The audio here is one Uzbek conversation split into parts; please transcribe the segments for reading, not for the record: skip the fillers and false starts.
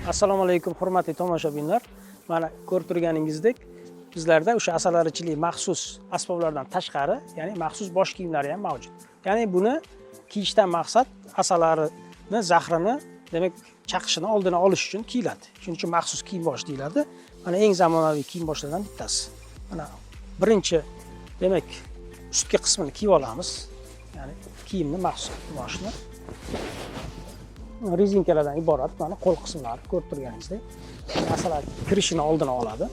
Assalomu alaykum hurmatli tomoshabinlar. Mana ko'rib turganingizdek, bizlarda o'sha asalarichilik maxsus asboblardan tashqari, ya'ni maxsus bosh kiyimlari ham mavjud. Ya'ni buni kiyishdan maqsad asalarining zahrini, demak, chaqishini oldini olish uchun kiyiladi. Shuning uchun maxsus kiyim bosh deyiladi. Mana eng zamonaviy kiyim boshlardan bittasi. Mana birinchi, demak, ustki qismini kiyib olamiz. Ya'ni kiyimni maxsus boshni rezinkalardan iborat, mana qo'l qismlari ko'rib turganingizdek, masalan, kirishini oldini oladi.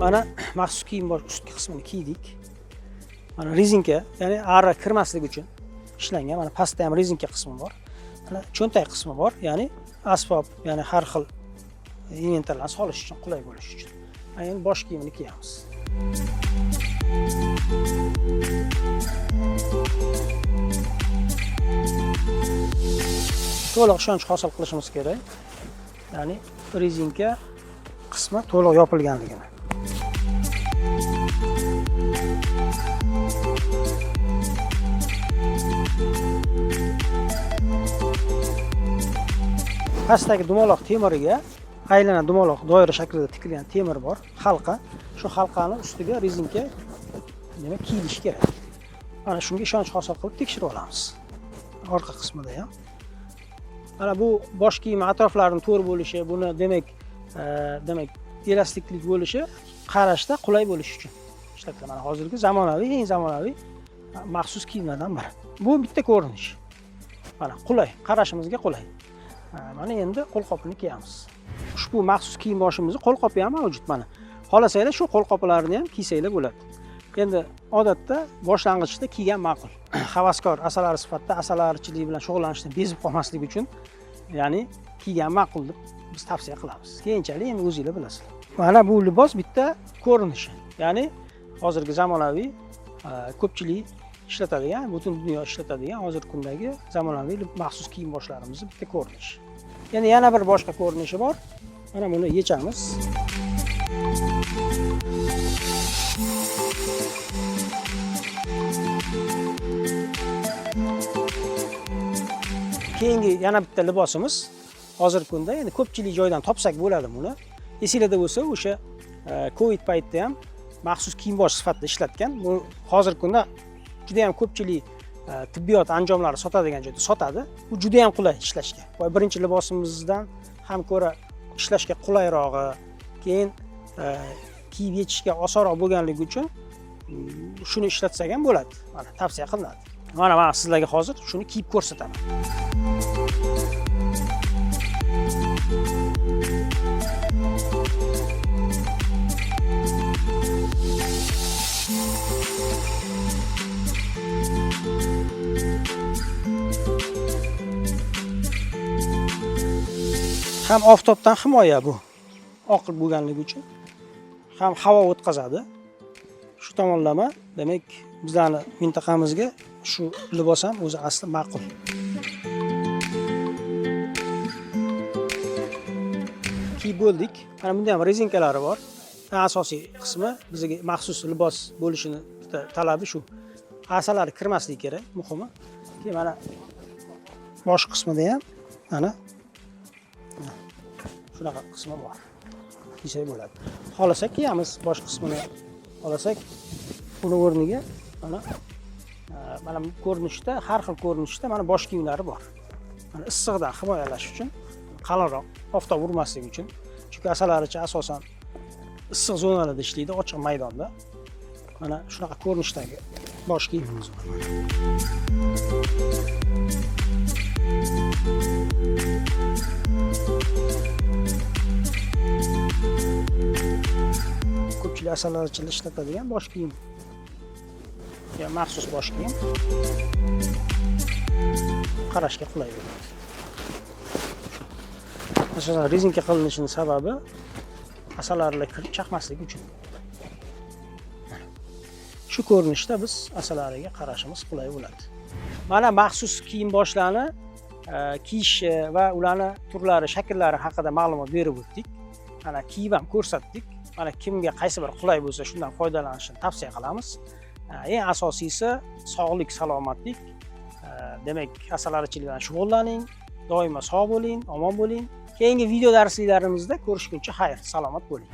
Mana maxsus kiyim bosh ustki qismini kiydik. Mana rezinka, ya'ni ari kirmasligi uchun ishlangan. Mana pastda ham rezinka qismi bor. Mana cho'ntak qismi bor, ya'ni asbob, ya'ni har xil inventarlarni solish uchun, qulay bo'lishi uchun. Mana endi bosh kiyimini kiyamiz. To'liq ishonch hosil qilishimiz kerak. Ya'ni rezinka qismi to'liq yopilganligini. Pastdagi dumaloq temiriga aylana dumaloq doira shaklida tikilgan temir bor, halqa. Shu halqani ustiga rezinka demak kiyilishi kerak. Mana shunga ishonch hosil qilib tekshirib olamiz. Orqa qismida ham. Mana bu bosh kiyim atroflarining to'g'ri bo'lishi, buni demak elastiklik bo'lishi qarashda qulay bo'lishi uchun ishlatiladi. Mana hozirgi zamonaviy, eng zamonaviy maxsus kiyimlardan biri. Bu bitta ko'rinish. Mana qulay, qarashimizga qulay. Mana endi qo'lqopini kiyamiz. Ushbu maxsus kiyim boshimizni qo'lqopi ham mavjud mana. Xohlasanglar shu qo'lqoplarni ham kiysanglar bo'ladi. Endi odatda boshlang'ichda kiygan ma'qul. Havaskor asalari sifatida asalarichilik bilan shug'ullanishdan bezib qolmaslik uchun, ya'ni kiygan ma'qul deb biz tavsiya qilamiz. Keyinchalik endi o'zingizlar bilasizlar. Mana bu libos bitta ko'rinishi. Ya'ni hozirgi zamonaviy ko'pchilik ishlatadigan, butun dunyo ishlatadigan hozirgi kundagi zamonaviy maxsus kiyim boshlarimizni bitta ko'rinishi. Endi yana bir boshqa ko'rinishi bor. Mana buni yechamiz. Keyingi yana bitta libosimiz hozirgi kunda endi ko'pchilik joydan topsak bo'ladi buni. Esingizda bo'lsa, o'sha Covid paytida ham maxsus kiyim bosh sifatida ishlatgan. Bu hozirgi kunda juda ham ko'pchilik tibbiyot anjomlari sotadigan joyda sotadi. Bu juda ham qulay ishlashga. Voy birinchi libosimizdan ham ko'ra ishlashga qulayrog'i, keyin kiyib yechishga osonroq bo'lganligi uchun shuni ishlatsak ham bo'ladi. Mana tavsiya qilinadi. Mana men sizlarga hozir shuni kiyib ko'rsataman. Ham oftobdan himoya bu. Oq bo'lganligi uchun ham havo o'tkazadi. Shu tomonlama, demak, bizlarning mintaqamizga shu libos ham o'zi asli ma'qul. Kiyib bo'ldik. Mana bunda ham rezinkalari bor. Asosiy qismi bizga maxsus libos bo'lishini talabi shu. Asalari kirmasligi kerak, muhimi. Keyin mana bosh qismida ham mana shunaqa qismi bor. Kiysak bo'ladi. Xohlasak kiyamiz bosh qismini. Xohlasak buni o'rniga mana bu ko'rinishda, har xil ko'rinishda mana bosh kiyimlari bor. Mana issiqdan himoyalash uchun, qalinroq, oftob urmasligi uchun. Chunki asalaricha asosan issiq zonalarda ishlaydi, ochiq maydonda. Mana shunaqa ko'rinishdagi bosh kiyimimiz bor. Ko'pchilik asalarichilik ishlatadigan bosh kiyim. Ya maxsus bosh kiyim. Qarashga qulay bo'ladi. Masalan, rezinka qilinishining sababi asalarilar kirib chaqmasligi uchun. Shu ko'rinishda biz asalariga qarashimiz qulay bo'ladi. Mana maxsus kiyim boshlarni kiyishi va ularning turlari, shakllari haqida ma'lumot berib o'tdik. Mana kiyib ham ko'rsatdik. Mana kimga qaysi bir qulay bo'lsa shundan foydalanishni tavsiya qilamiz. Eng asosiysi sog'lik, salomatlik. Demak, asalarichilik bilan shug'ullaning, doimo sog' bo'ling, omon bo'ling. Keyingi video darsliklarimizda ko'rishguncha xayr, salomat bo'ling.